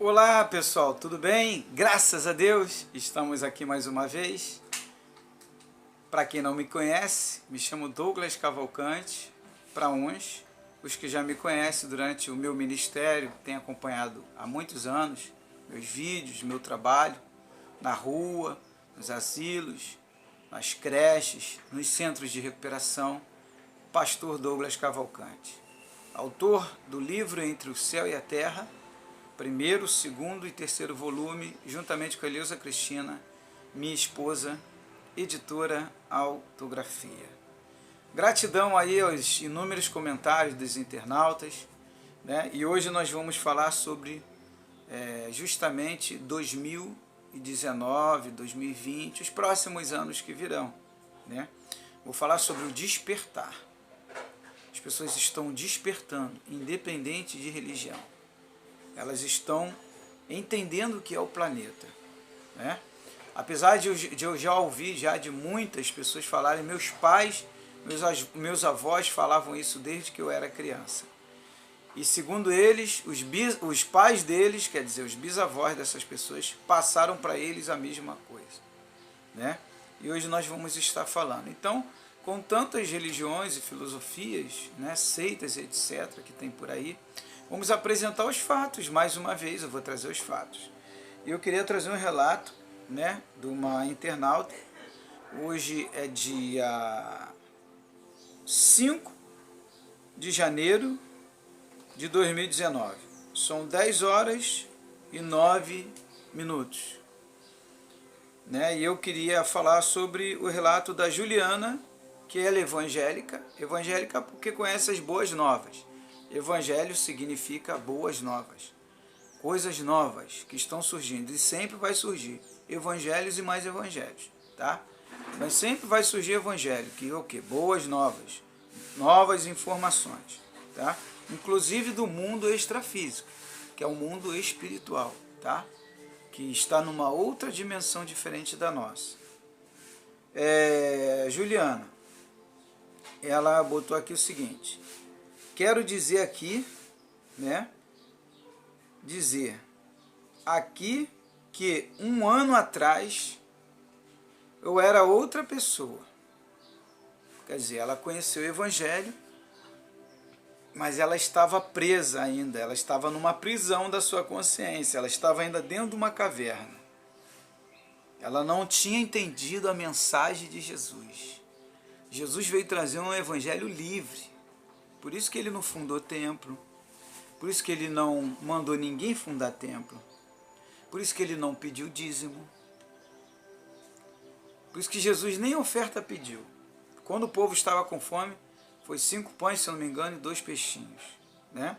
Olá pessoal, tudo bem? Graças a Deus, estamos aqui mais uma vez. Para quem não me conhece, me chamo Douglas Cavalcante. Para uns, os que já me conhecem durante o meu ministério, têm acompanhado há muitos anos meus vídeos, meu trabalho na rua, nos asilos, nas creches, nos centros de recuperação, Pastor Douglas Cavalcante, autor do livro Entre o Céu e a Terra, primeiro, segundo e terceiro volume, juntamente com a Eleusa Cristina, minha esposa, editora Autografia. Gratidão aí aos inúmeros comentários dos internautas, né? E hoje nós vamos falar sobre justamente 2019, 2020, os próximos anos que virão, né? Vou falar sobre o despertar. As pessoas estão despertando, independente de religião. Elas estão entendendo o que é o planeta, né? Apesar de eu já ouvir de muitas pessoas falarem, meus pais, meus avós falavam isso desde que eu era criança. E segundo eles, os pais deles, quer dizer, os bisavós dessas pessoas, passaram para eles a mesma coisa, né? E hoje nós vamos estar falando. Então, com tantas religiões e filosofias, né, seitas, etc., que tem por aí, vamos apresentar os fatos, mais uma vez eu vou trazer os fatos. Eu queria trazer um relato, né, de uma internauta. Hoje é dia 5 de janeiro de 2019. São 10 horas e 9 minutos. Né? E eu queria falar sobre o relato da Juliana, que ela é evangélica porque conhece as boas novas. Evangelho significa boas novas, coisas novas que estão surgindo, e sempre vai surgir evangelhos e mais evangelhos, tá? Mas sempre vai surgir evangelho, que é o quê? Boas novas, novas informações, tá? Inclusive do mundo extrafísico, que é o mundo espiritual, tá? Que está numa outra dimensão diferente da nossa. Juliana, ela botou aqui o seguinte: quero dizer aqui, né, dizer aqui que um ano atrás eu era outra pessoa. Quer dizer, ela conheceu o Evangelho, mas ela estava presa ainda, ela estava numa prisão da sua consciência, ela estava ainda dentro de uma caverna. Ela não tinha entendido a mensagem de Jesus. Jesus veio trazer um Evangelho livre. Por isso que ele não fundou templo, por isso que ele não mandou ninguém fundar templo, por isso que ele não pediu dízimo, por isso que Jesus nem oferta pediu. Quando o povo estava com fome, foi 5 pães, se eu não me engano, e 2 peixinhos, né?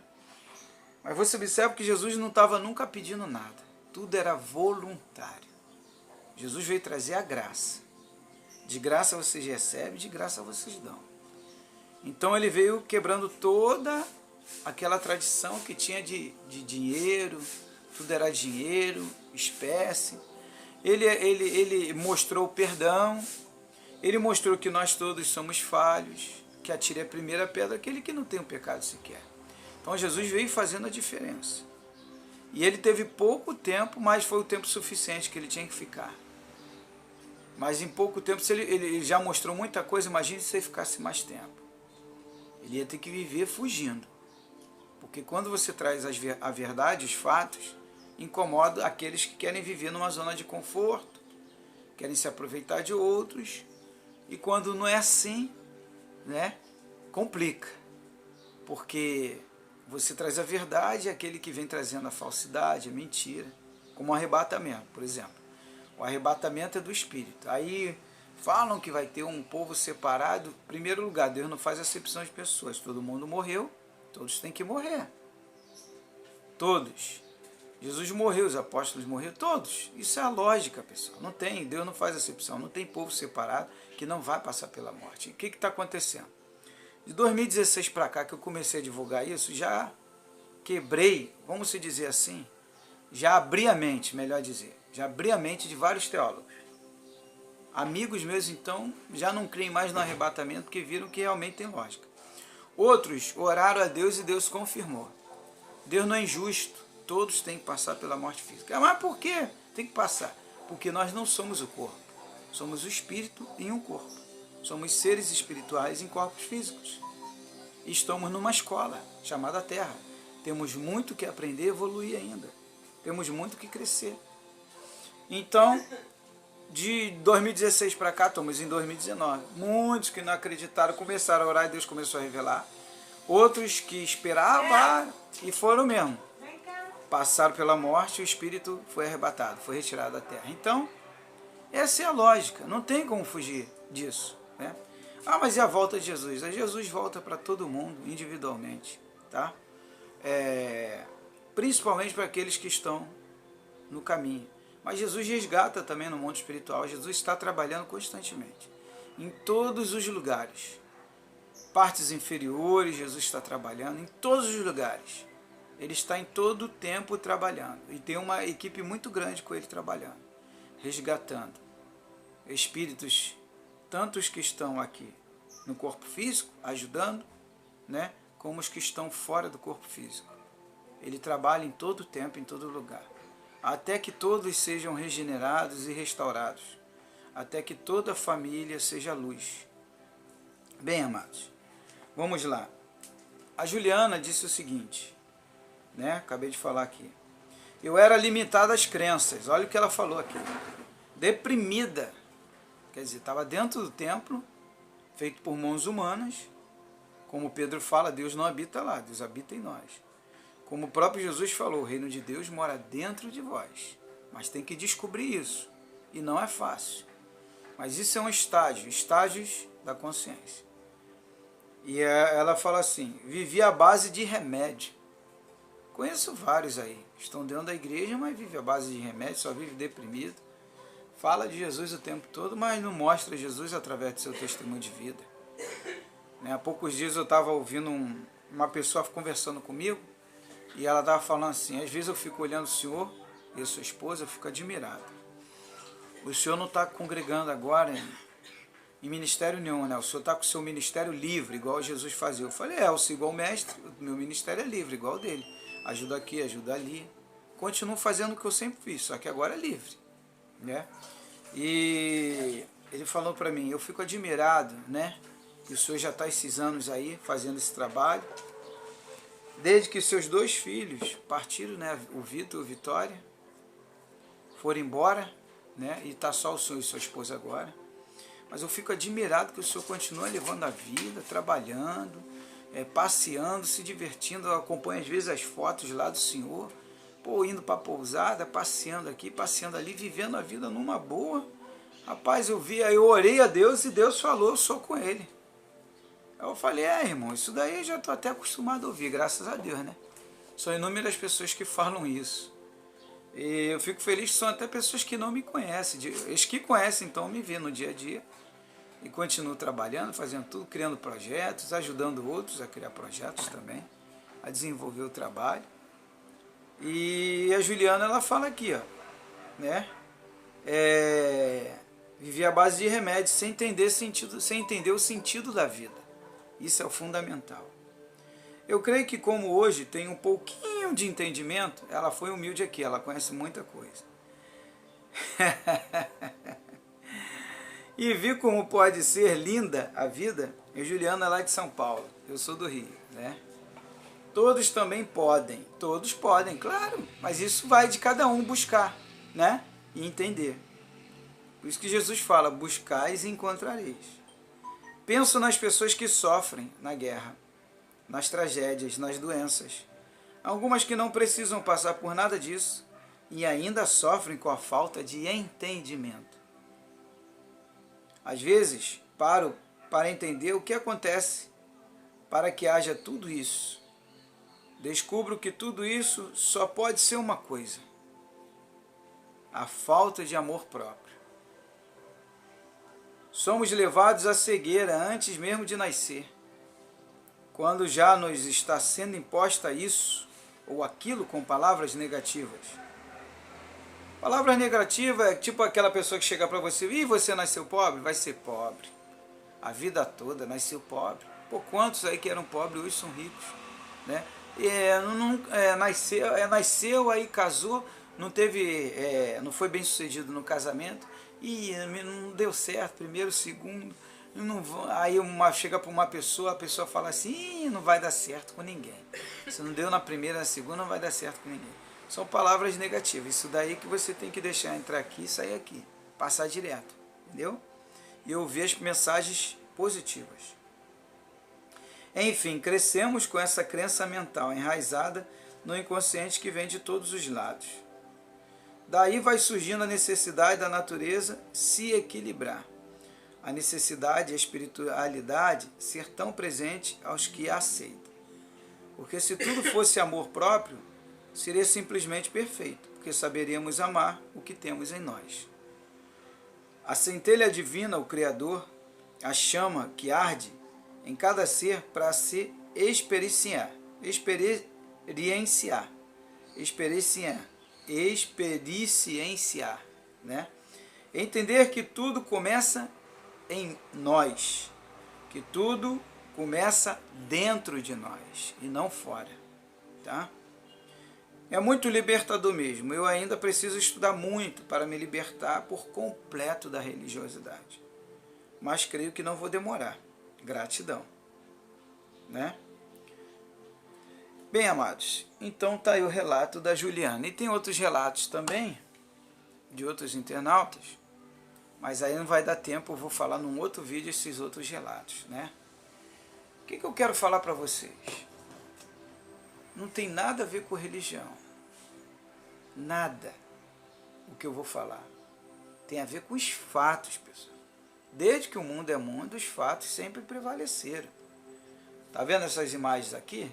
Mas você observa que Jesus não estava nunca pedindo nada, tudo era voluntário. Jesus veio trazer a graça. De graça vocês recebem, de graça vocês dão. Então ele veio quebrando toda aquela tradição que tinha de dinheiro, tudo era dinheiro, espécie. Ele mostrou o perdão, ele mostrou que nós todos somos falhos, que atire a primeira pedra aquele que não tem um pecado sequer. Então Jesus veio fazendo a diferença. E ele teve pouco tempo, mas foi o tempo suficiente que ele tinha que ficar. Mas em pouco tempo, se ele já mostrou muita coisa, imagine se ele ficasse mais tempo. Ele ia ter que viver fugindo. Porque quando você traz a verdade, os fatos, incomoda aqueles que querem viver numa zona de conforto, querem se aproveitar de outros, e quando não é assim, né, complica. Porque você traz a verdade, aquele que vem trazendo a falsidade, a mentira, como o arrebatamento, por exemplo. O arrebatamento é do Espírito. Aí falam que vai ter um povo separado. Em primeiro lugar, Deus não faz acepção de pessoas. Todo mundo morreu, todos têm que morrer. Todos. Jesus morreu, os apóstolos morreram, todos. Isso é a lógica, pessoal. Não tem, Deus não faz acepção. Não tem povo separado que não vai passar pela morte. E o que está acontecendo? De 2016 para cá, que eu comecei a divulgar isso, já quebrei, vamos se dizer assim, já abri a mente, melhor dizer. Já abri a mente de vários teólogos. Amigos meus, então, já não creem mais no arrebatamento, porque viram que realmente tem lógica. Outros oraram a Deus e Deus confirmou. Deus não é injusto. Todos têm que passar pela morte física. Mas por quê? Tem que passar. Porque nós não somos o corpo. Somos o espírito em um corpo. Somos seres espirituais em corpos físicos. E estamos numa escola chamada Terra. Temos muito que aprender e evoluir ainda. Temos muito que crescer. Então, de 2016 para cá, estamos em 2019. Muitos que não acreditaram começaram a orar e Deus começou a revelar. Outros que esperavam e foram mesmo. Passaram pela morte e o espírito foi arrebatado, foi retirado da terra. Então, essa é a lógica, não tem como fugir disso, né? Ah, mas e a volta de Jesus? Jesus volta para todo mundo, individualmente, tá? Principalmente para aqueles que estão no caminho. Mas Jesus resgata também no mundo espiritual. Jesus está trabalhando constantemente, em todos os lugares. Partes inferiores, Jesus está trabalhando em todos os lugares. Ele está em todo o tempo trabalhando. E tem uma equipe muito grande com ele trabalhando, resgatando espíritos, tantos que estão aqui no corpo físico, ajudando, né, como os que estão fora do corpo físico. Ele trabalha em todo o tempo, em todo lugar, até que todos sejam regenerados e restaurados, até que toda a família seja luz. Bem, amados, vamos lá. A Juliana disse o seguinte, né? Acabei de falar aqui. Eu era limitada às crenças. Olha o que ela falou aqui. Deprimida. Quer dizer, estava dentro do templo, feito por mãos humanas. Como Pedro fala, Deus não habita lá, Deus habita em nós. Como o próprio Jesus falou, o reino de Deus mora dentro de vós. Mas tem que descobrir isso. E não é fácil. Mas isso é um estágio, estágios da consciência. E ela fala assim, vivi à base de remédio. Conheço vários aí, estão dentro da igreja, mas vive à base de remédio, só vive deprimido. Fala de Jesus o tempo todo, mas não mostra Jesus através do seu testemunho de vida. Há poucos dias eu estava ouvindo uma pessoa conversando comigo, e ela estava falando assim, às vezes eu fico olhando o senhor e a sua esposa, eu fico admirado. O senhor não está congregando agora em ministério nenhum, né? O senhor está com o seu ministério livre, igual Jesus fazia. Eu falei, eu sigo igual o mestre, o meu ministério é livre, igual o dele. Ajuda aqui, ajuda ali. Continuo fazendo o que eu sempre fiz, só que agora é livre, né? E ele falou para mim, eu fico admirado, né? Que o senhor já está esses anos aí fazendo esse trabalho. Desde que seus dois filhos partiram, né? O Vitor e o Vitória, foram embora, né? E está só o senhor e sua esposa agora. Mas eu fico admirado que o senhor continua levando a vida, trabalhando, passeando, se divertindo. Eu acompanho às vezes as fotos lá do senhor, indo para a pousada, passeando aqui, passeando ali, vivendo a vida numa boa. Rapaz, eu orei a Deus e Deus falou, eu sou com ele. Aí eu falei, irmão, isso daí eu já estou até acostumado a ouvir, graças a Deus, né? São inúmeras pessoas que falam isso. E eu fico feliz que são até pessoas que não me conhecem. Os que conhecem, então, me vê no dia a dia. E continuo trabalhando, fazendo tudo, criando projetos, ajudando outros a criar projetos também, a desenvolver o trabalho. E a Juliana, ela fala aqui, ó, né? Viver à base de remédios, sem entender o sentido da vida. Isso é o fundamental. Eu creio que como hoje tem um pouquinho de entendimento, ela foi humilde aqui, ela conhece muita coisa. E vi como pode ser linda a vida. E Juliana é lá de São Paulo, eu sou do Rio, né? Todos também podem, todos podem, claro, mas isso vai de cada um buscar, né? E entender. Por isso que Jesus fala, buscais e encontrareis. Penso nas pessoas que sofrem na guerra, nas tragédias, nas doenças. Algumas que não precisam passar por nada disso e ainda sofrem com a falta de entendimento. Às vezes, paro para entender o que acontece para que haja tudo isso. Descubro que tudo isso só pode ser uma coisa: a falta de amor próprio. Somos levados à cegueira antes mesmo de nascer. Quando já nos está sendo imposta isso ou aquilo com palavras negativas. Palavras negativas é tipo aquela pessoa que chega para você, e você nasceu pobre? Vai ser pobre. A vida toda nasceu pobre. Quantos aí que eram pobres hoje são ricos, né? nasceu, aí casou, não teve, não foi bem sucedido no casamento, e não deu certo, primeiro, segundo, não, aí chega para uma pessoa, a pessoa fala assim, não vai dar certo com ninguém. Se não deu na primeira, na segunda, não vai dar certo com ninguém. São palavras negativas, isso daí que você tem que deixar entrar aqui e sair aqui, passar direto, entendeu? E ouvir as mensagens positivas. Enfim, crescemos com essa crença mental enraizada no inconsciente que vem de todos os lados. Daí vai surgindo a necessidade da natureza se equilibrar. A necessidade e a espiritualidade ser tão presente aos que a aceitam. Porque se tudo fosse amor próprio, seria simplesmente perfeito, porque saberíamos amar o que temos em nós. A centelha divina, o Criador, a chama que arde em cada ser para se experienciar, né? Entender que tudo começa em nós, que tudo começa dentro de nós e não fora, tá? É muito libertador mesmo. Eu ainda preciso estudar muito para me libertar por completo da religiosidade. Mas creio que não vou demorar. Gratidão. Né? Bem, amados, então tá aí o relato da Juliana. E tem outros relatos também, de outros internautas, mas aí não vai dar tempo, eu vou falar num outro vídeo esses outros relatos, né? O que eu quero falar para vocês? Não tem nada a ver com religião. Nada o que eu vou falar. Tem a ver com os fatos, pessoal. Desde que o mundo é mundo, os fatos sempre prevaleceram. Tá vendo essas imagens aqui?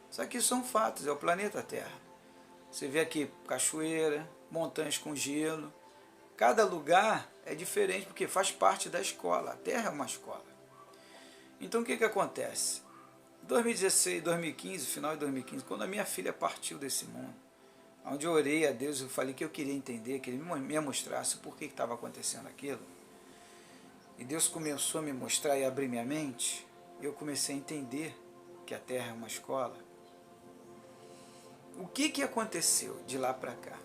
Isso aqui são fatos, é o planeta Terra. Você vê aqui cachoeira, montanhas com gelo. Cada lugar é diferente porque faz parte da escola. A Terra é uma escola. Então o que acontece? 2016, 2015, final de 2015, quando a minha filha partiu desse mundo, onde eu orei a Deus, eu falei que eu queria entender, que Ele me mostrasse por que estava acontecendo aquilo. E Deus começou a me mostrar e abrir minha mente, e eu comecei a entender que a Terra é uma escola. O que aconteceu de lá para cá?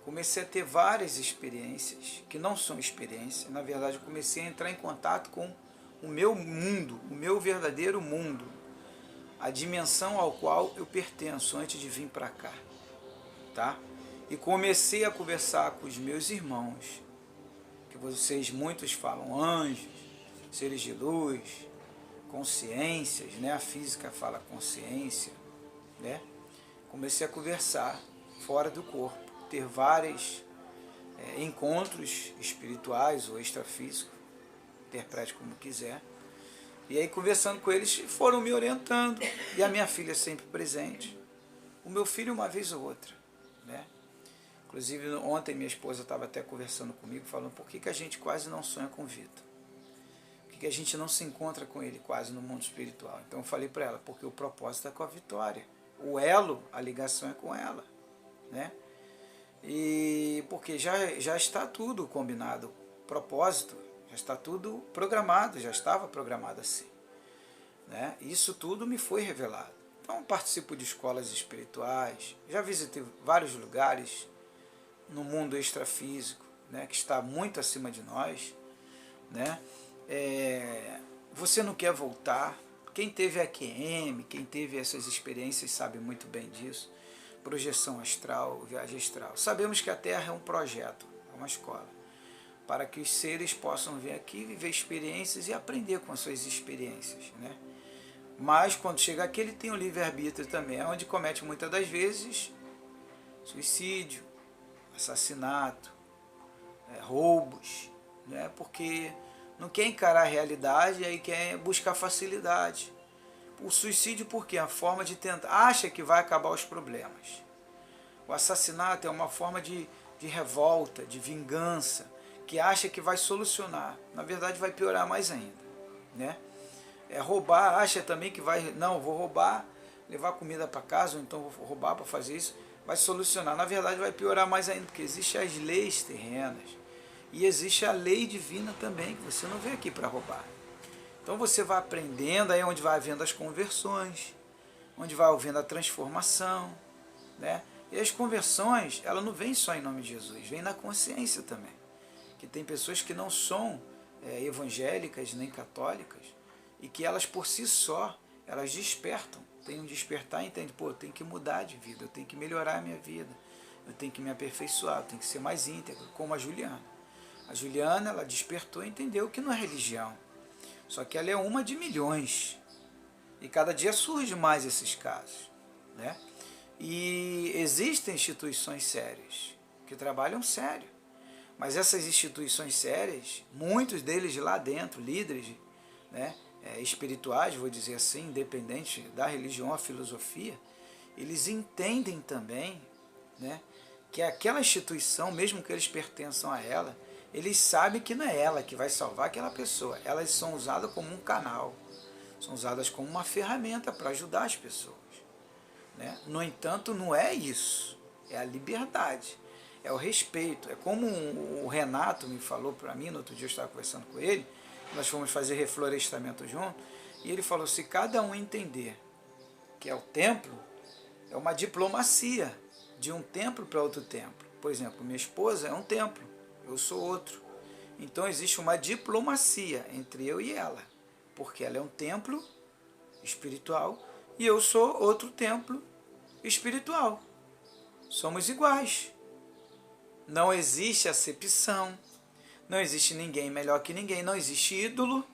Comecei a ter várias experiências, que não são experiências, na verdade eu comecei a entrar em contato com o meu mundo, o meu verdadeiro mundo, a dimensão ao qual eu pertenço antes de vir para cá, tá? E comecei a conversar com os meus irmãos, que vocês muitos falam anjos, seres de luz, consciências, né? A física fala consciência, né? Comecei a conversar fora do corpo, ter vários encontros espirituais ou extrafísicos, interprete como quiser. E aí, conversando com eles, foram me orientando. E a minha filha sempre presente. O meu filho uma vez ou outra, né? Inclusive, ontem minha esposa estava até conversando comigo, falando por que a gente quase não sonha com o Vitor. Por que a gente não se encontra com ele quase no mundo espiritual. Então eu falei para ela, porque o propósito é com a Vitória. O elo, a ligação é com ela, né? E porque já está tudo combinado, propósito, já está tudo programado, já estava programado assim, né? Isso tudo me foi revelado. Então participo de escolas espirituais, já visitei vários lugares no mundo extrafísico, né, que está muito acima de nós, né? Você não quer voltar? Quem teve AQM, quem teve essas experiências sabe muito bem disso. Projeção astral, viagem astral. Sabemos que a Terra é um projeto, é uma escola, para que os seres possam vir aqui, viver experiências e aprender com as suas experiências, né? Mas quando chega aqui, ele tem o livre-arbítrio também, onde comete muitas das vezes suicídio, assassinato, roubos, né? Porque não quer encarar a realidade e aí quer buscar facilidade. O suicídio porque é a forma de tentar, acha que vai acabar os problemas. O assassinato é uma forma de revolta, de vingança, que acha que vai solucionar. Na verdade vai piorar mais ainda, né? Roubar, acha também que vai, não, vou roubar, levar comida para casa, ou então vou roubar para fazer isso, vai solucionar. Na verdade vai piorar mais ainda, porque existem as leis terrenas e existe a lei divina também, que você não veio aqui para roubar. Então você vai aprendendo, aí é onde vai havendo as conversões, onde vai havendo a transformação, né? E as conversões, ela não vem só em nome de Jesus, vem na consciência também. Que tem pessoas que não são evangélicas nem católicas e que elas por si só, elas despertam, tem um despertar e entende, pô, eu tenho que mudar de vida, eu tenho que melhorar a minha vida, eu tenho que me aperfeiçoar, eu tenho que ser mais íntegro, como a Juliana. A Juliana, ela despertou e entendeu que não é religião, só que ela é uma de milhões, e cada dia surge mais esses casos, né? E existem instituições sérias, que trabalham sério, mas essas instituições sérias, muitos deles de lá dentro, líderes, né, espirituais, vou dizer assim, independente da religião ou filosofia, eles entendem também, né, que aquela instituição, mesmo que eles pertençam a ela, eles sabem que não é ela que vai salvar aquela pessoa, elas são usadas como um canal, são usadas como uma ferramenta para ajudar as pessoas, né? No entanto, não é isso, é a liberdade, é o respeito. É como o Renato me falou para mim, no outro dia eu estava conversando com ele, nós fomos fazer reflorestamento junto, e ele falou, se cada um entender que é o templo, é uma diplomacia de um templo para outro templo. Por exemplo, minha esposa é um templo, eu sou outro. Então existe uma diplomacia entre eu e ela, porque ela é um templo espiritual e eu sou outro templo espiritual. Somos iguais. Não existe acepção, não existe ninguém melhor que ninguém, não existe ídolo,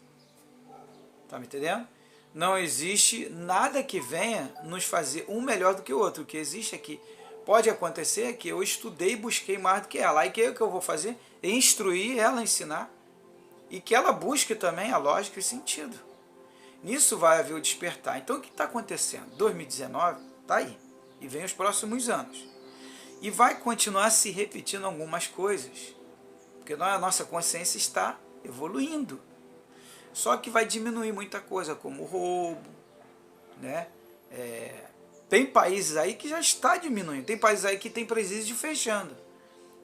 tá me entendendo? Não existe nada que venha nos fazer um melhor do que o outro. O que existe é que pode acontecer que eu estudei e busquei mais do que ela. Aí o que eu vou fazer? Instruir ela, ensinar, e que ela busque também a lógica e o sentido. Nisso vai haver o despertar. Então o que está acontecendo? 2019 está aí, e vem os próximos anos. E vai continuar se repetindo algumas coisas, porque a nossa consciência está evoluindo. Só que vai diminuir muita coisa, como o roubo, né? Tem países aí que já está diminuindo, tem países aí que tem presídio fechando,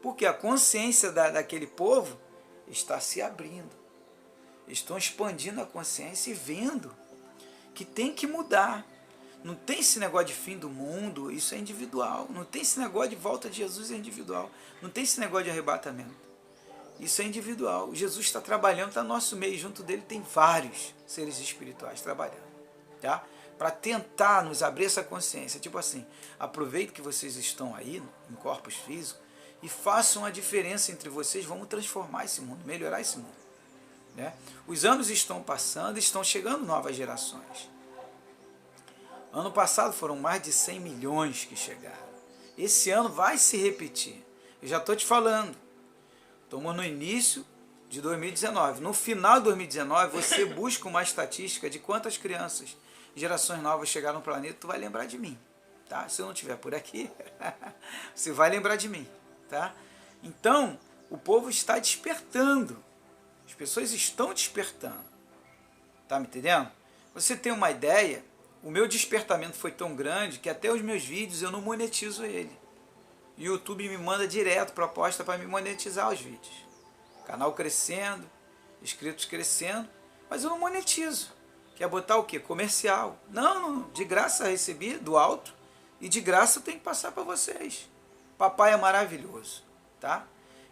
porque a consciência daquele povo está se abrindo. Estão expandindo a consciência e vendo que tem que mudar. Não tem esse negócio de fim do mundo, isso é individual. Não tem esse negócio de volta de Jesus, é individual. Não tem esse negócio de arrebatamento. Isso é individual. Jesus está trabalhando, está no nosso meio, junto dele tem vários seres espirituais trabalhando, tá? Para tentar nos abrir essa consciência. Tipo assim, aproveite que vocês estão aí, em corpos físicos, e façam a diferença entre vocês, vamos transformar esse mundo, melhorar esse mundo, né? Os anos estão passando, estão chegando novas gerações. Ano passado foram mais de 100 milhões que chegaram. Esse ano vai se repetir. Eu já estou te falando. Estamos no início de 2019. No final de 2019, você busca uma estatística de quantas crianças, gerações novas chegaram no planeta, tu vai lembrar de mim, tá? Se eu não estiver por aqui, você vai lembrar de mim, tá? Então, o povo está despertando. As pessoas estão despertando. Tá me entendendo? Você tem uma ideia, o meu despertamento foi tão grande que até os meus vídeos eu não monetizo ele. O YouTube me manda direto proposta para me monetizar os vídeos. Canal crescendo, inscritos crescendo, mas eu não monetizo. Quer botar o quê? Comercial. Não, de graça recebi do alto e de graça eu tenho que passar para vocês. Papai é maravilhoso, tá?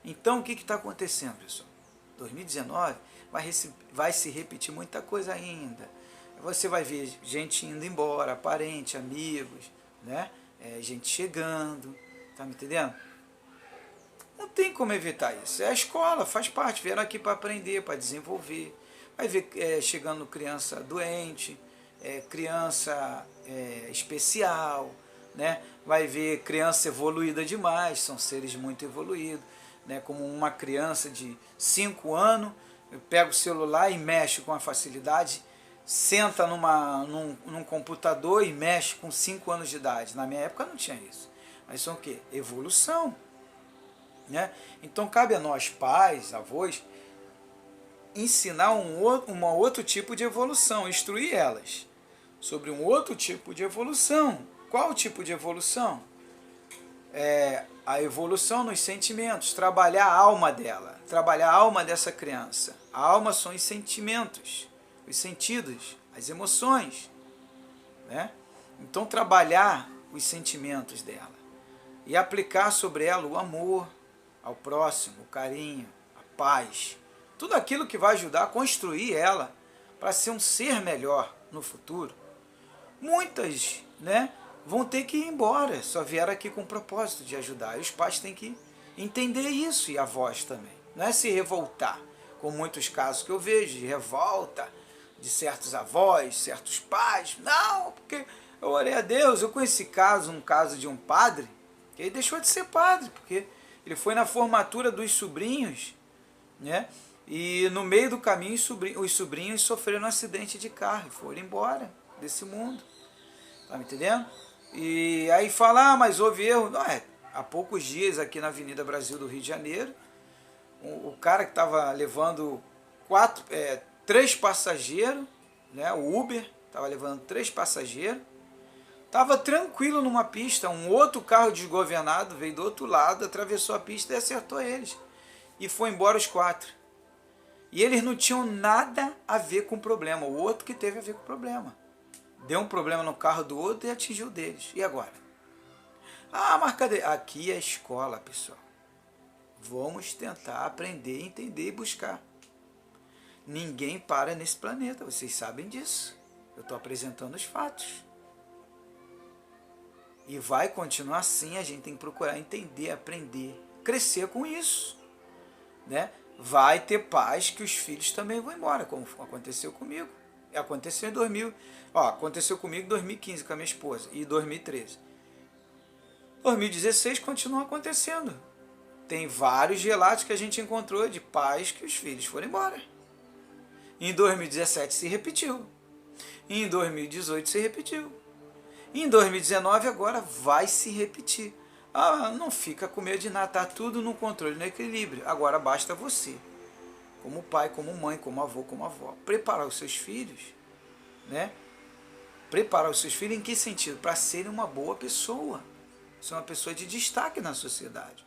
Então o que está acontecendo, pessoal? 2019 vai se repetir muita coisa ainda. Você vai ver gente indo embora, parente, amigos, né? Gente chegando, tá me entendendo? Não tem como evitar isso. É a escola, faz parte, vieram aqui para aprender, para desenvolver. Vai ver chegando criança doente, criança especial, né? Vai ver criança evoluída demais, são seres muito evoluídos, né? Como uma criança de 5 anos, pega o celular e mexe com a facilidade, senta num computador e mexe com 5 anos de idade. Na minha época não tinha isso. Mas são o quê? Evolução, né? Então cabe a nós, pais, avós, ensinar um outro tipo de evolução, instruir elas sobre um outro tipo de evolução. Qual o tipo de evolução? A evolução nos sentimentos, trabalhar a alma dela, trabalhar a alma dessa criança. A alma são os sentimentos, os sentidos, as emoções, né? Então trabalhar os sentimentos dela e aplicar sobre ela o amor ao próximo, o carinho, a paz, tudo aquilo que vai ajudar a construir ela para ser um ser melhor no futuro. Muitas, né, vão ter que ir embora, só vieram aqui com o propósito de ajudar. E os pais têm que entender isso, e avós também. Não é se revoltar, como muitos casos que eu vejo, de revolta de certos avós, certos pais. Não, porque eu orei a Deus. Eu conheci um caso de um padre, que ele deixou de ser padre, porque ele foi na formatura dos sobrinhos, né? E no meio do caminho os sobrinhos sofreram um acidente de carro e foram embora desse mundo. Tá me entendendo? E aí fala, mas houve erro. Não, há poucos dias aqui na Avenida Brasil do Rio de Janeiro, o cara que estava levando 3 passageiros, né? O Uber estava levando 3 passageiros, estava tranquilo numa pista, um outro carro desgovernado veio do outro lado, atravessou a pista e acertou eles. E foi embora os 4. E eles não tinham nada a ver com o problema, o outro que teve a ver com o problema. Deu um problema no carro do outro e atingiu o deles. E agora? Mas cadê? Aqui é a escola, pessoal. Vamos tentar aprender, entender e buscar. Ninguém para nesse planeta, vocês sabem disso. Eu estou apresentando os fatos. E vai continuar assim, a gente tem que procurar entender, aprender, crescer com isso, né? Vai ter pais que os filhos também vão embora, como aconteceu comigo. Aconteceu em 2000, aconteceu comigo em 2015 com a minha esposa e 2013. 2016 continua acontecendo. Tem vários relatos que a gente encontrou de pais que os filhos foram embora. Em 2017 se repetiu. Em 2018 se repetiu. Em 2019 agora vai se repetir. Não fica com medo de nada, está tudo no controle, no equilíbrio. Agora basta você, como pai, como mãe, como avô, como avó, preparar os seus filhos, né? Preparar os seus filhos em que sentido? Para serem uma boa pessoa, ser uma pessoa de destaque na sociedade,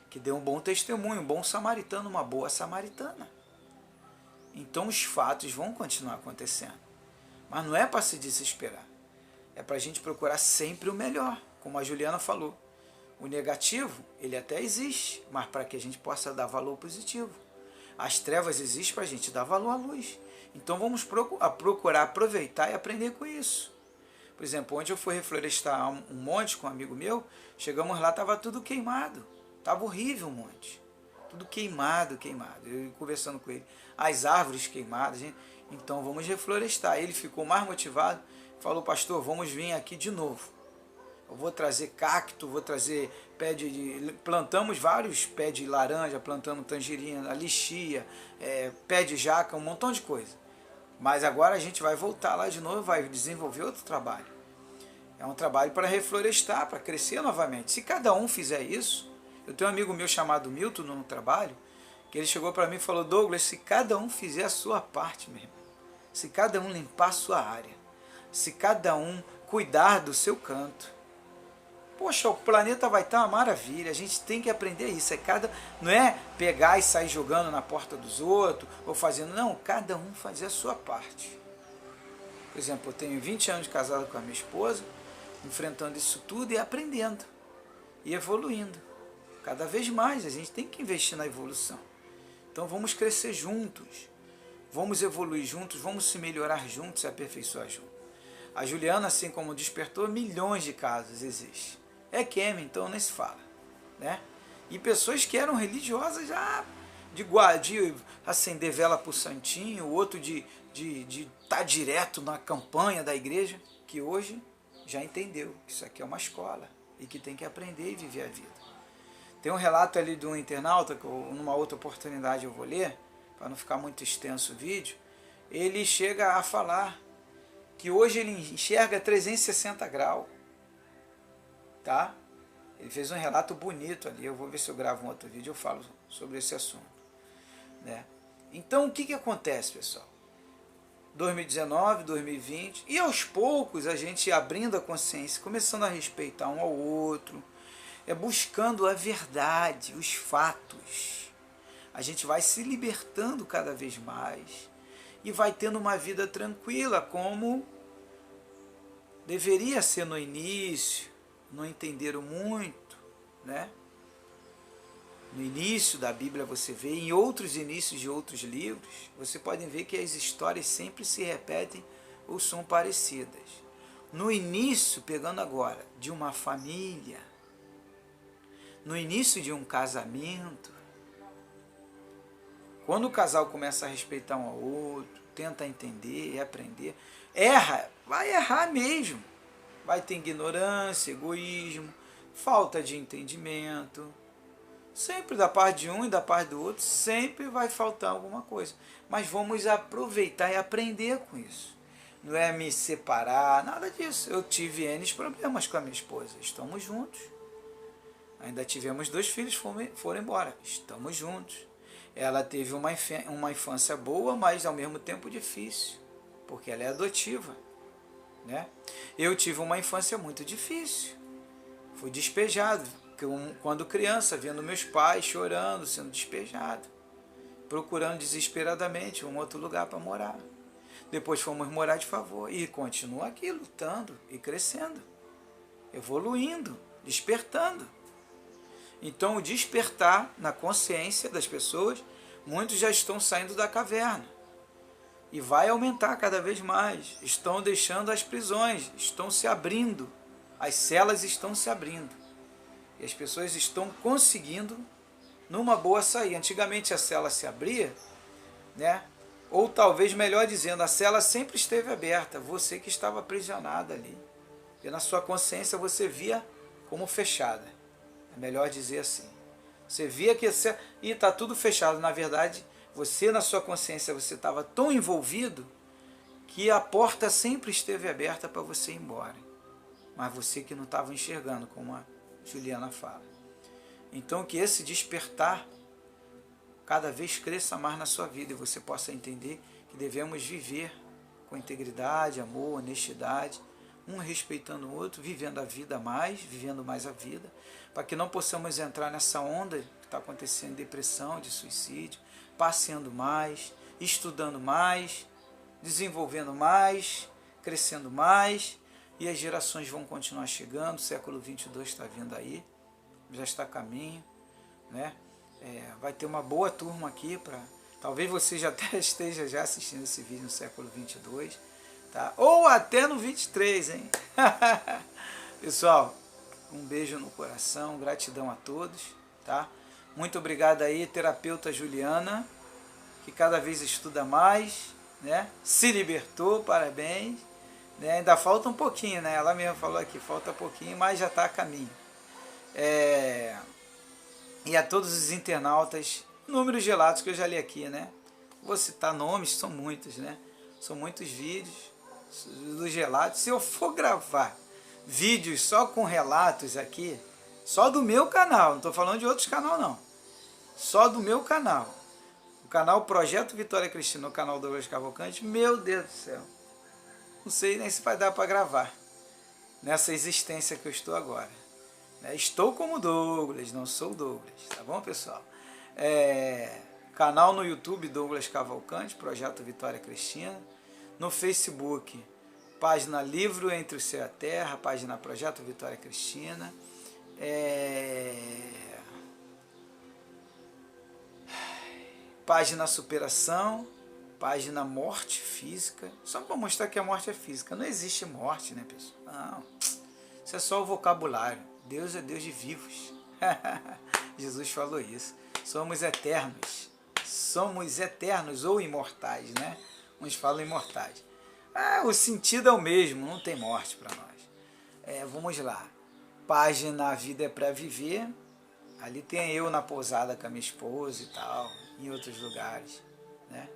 que dê um bom testemunho, um bom samaritano, uma boa samaritana. Então os fatos vão continuar acontecendo, mas não é para se desesperar, é para a gente procurar sempre o melhor, como a Juliana falou. O negativo, ele até existe, mas para que a gente possa dar valor positivo. As trevas existem para a gente dar valor à luz. Então vamos procurar aproveitar e aprender com isso. Por exemplo, onde eu fui reflorestar um monte com um amigo meu, chegamos lá, estava tudo queimado. Estava horrível o monte. Tudo queimado. Eu conversando com ele. As árvores queimadas. Então vamos reflorestar. Ele ficou mais motivado. Falou, pastor, vamos vir aqui de novo. Eu vou trazer cacto, vou trazer pé de... Plantamos vários pés de laranja, plantamos tangerina, lixia, pé de jaca, um montão de coisa. Mas agora a gente vai voltar lá de novo, vai desenvolver outro trabalho. É um trabalho para reflorestar, para crescer novamente. Se cada um fizer isso, eu tenho um amigo meu chamado Milton no trabalho, que ele chegou para mim e falou, Douglas, se cada um fizer a sua parte, meu irmão, se cada um limpar a sua área, se cada um cuidar do seu canto, poxa, o planeta vai estar uma maravilha. A gente tem que aprender isso. Não é pegar e sair jogando na porta dos outros, ou fazendo, não, cada um fazer a sua parte. Por exemplo, eu tenho 20 anos de casado com a minha esposa, enfrentando isso tudo e aprendendo, e evoluindo. Cada vez mais, a gente tem que investir na evolução. Então vamos crescer juntos, vamos evoluir juntos, vamos se melhorar juntos, se aperfeiçoar juntos. A Juliana, assim como despertou, milhões de casos existem. É queima, então nem se fala, né? E pessoas que eram religiosas já de acender vela para o santinho, o outro de estar direto na campanha da igreja, que hoje já entendeu que isso aqui é uma escola e que tem que aprender e viver a vida. Tem um relato ali de um internauta, que numa outra oportunidade eu vou ler, para não ficar muito extenso o vídeo. Ele chega a falar que hoje ele enxerga 360 graus. Tá? Ele fez um relato bonito ali, eu vou ver se eu gravo um outro vídeo, eu falo sobre esse assunto, né? Então o que acontece, pessoal? 2019, 2020, e aos poucos a gente abrindo a consciência, começando a respeitar um ao outro, buscando a verdade, os fatos, a gente vai se libertando cada vez mais e vai tendo uma vida tranquila, como deveria ser no início, não entenderam muito, né? No início da Bíblia você vê, em outros inícios de outros livros, você pode ver que as histórias sempre se repetem ou são parecidas. No início, pegando agora, de uma família, no início de um casamento, quando o casal começa a respeitar um ao outro, tenta entender e aprender, erra, vai errar mesmo. Vai ter ignorância, egoísmo, falta de entendimento. Sempre da parte de um e da parte do outro, sempre vai faltar alguma coisa. Mas vamos aproveitar e aprender com isso. Não é me separar, nada disso. Eu tive N problemas com a minha esposa. Estamos juntos. Ainda tivemos 2 filhos, foram embora. Estamos juntos. Ela teve uma infância boa, mas ao mesmo tempo difícil. Porque ela é adotiva, né? Eu tive uma infância muito difícil. Fui despejado. Quando criança, vendo meus pais chorando, sendo despejado, procurando desesperadamente um outro lugar para morar. Depois fomos morar de favor e continua aqui lutando e crescendo, evoluindo, despertando. Então o despertar na consciência das pessoas, muitos já estão saindo da caverna e vai aumentar cada vez mais. Estão deixando as prisões, estão se abrindo, as celas estão se abrindo. E as pessoas estão conseguindo, numa boa, sair. Antigamente a cela se abria, né? Ou talvez, melhor dizendo, a cela sempre esteve aberta. Você que estava aprisionado ali. E na sua consciência você via como fechada. É melhor dizer assim. Você via que está tudo fechado. Na verdade, você na sua consciência você estava tão envolvido que a porta sempre esteve aberta para você ir embora. Mas você que não estava enxergando, como a Juliana fala. Então que esse despertar cada vez cresça mais na sua vida e você possa entender que devemos viver com integridade, amor, honestidade, um respeitando o outro, vivendo a vida mais, vivendo mais a vida, para que não possamos entrar nessa onda que está acontecendo de depressão, de suicídio, passeando mais, estudando mais, desenvolvendo mais, crescendo mais. E as gerações vão continuar chegando, o século 22 está vindo aí, já está a caminho, né? Vai ter uma boa turma aqui, talvez você já até esteja já assistindo esse vídeo no século 22, tá? Ou até no 23, hein? Pessoal, um beijo no coração, gratidão a todos, tá? Muito obrigado aí, terapeuta Juliana, que cada vez estuda mais, né? Se libertou, parabéns. Ainda falta um pouquinho, né? Ela mesma falou aqui, falta pouquinho, mas já está a caminho. E a todos os internautas, números relatos que eu já li aqui, né? Vou citar nomes, são muitos, né? São muitos vídeos dos relatos. Se eu for gravar vídeos só com relatos aqui, só do meu canal, não estou falando de outros canais não, só do meu canal, o canal Projeto Vitória Cristina, o canal Douglas Cavalcante, meu Deus do céu. Não sei nem se vai dar para gravar nessa existência que eu estou agora. Estou como Douglas, não sou Douglas, tá bom, pessoal? Canal no YouTube Douglas Cavalcante, Projeto Vitória Cristina. No Facebook, página Livro Entre o Céu e a Terra, página Projeto Vitória Cristina. Página Superação. Página Morte Física, só para mostrar que a morte é física. Não existe morte, né, pessoal? Não, isso é só o vocabulário. Deus é Deus de vivos. Jesus falou isso. Somos eternos ou imortais, né? Uns falam imortais. O sentido é o mesmo, não tem morte para nós. Vamos lá. Página A Vida é para Viver. Ali tem eu na pousada com a minha esposa e tal, em outros lugares, né?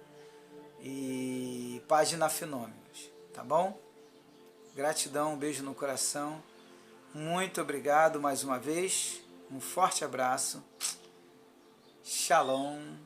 E página Fenômenos, tá bom? Gratidão, um beijo no coração. Muito obrigado mais uma vez. Um forte abraço. Shalom.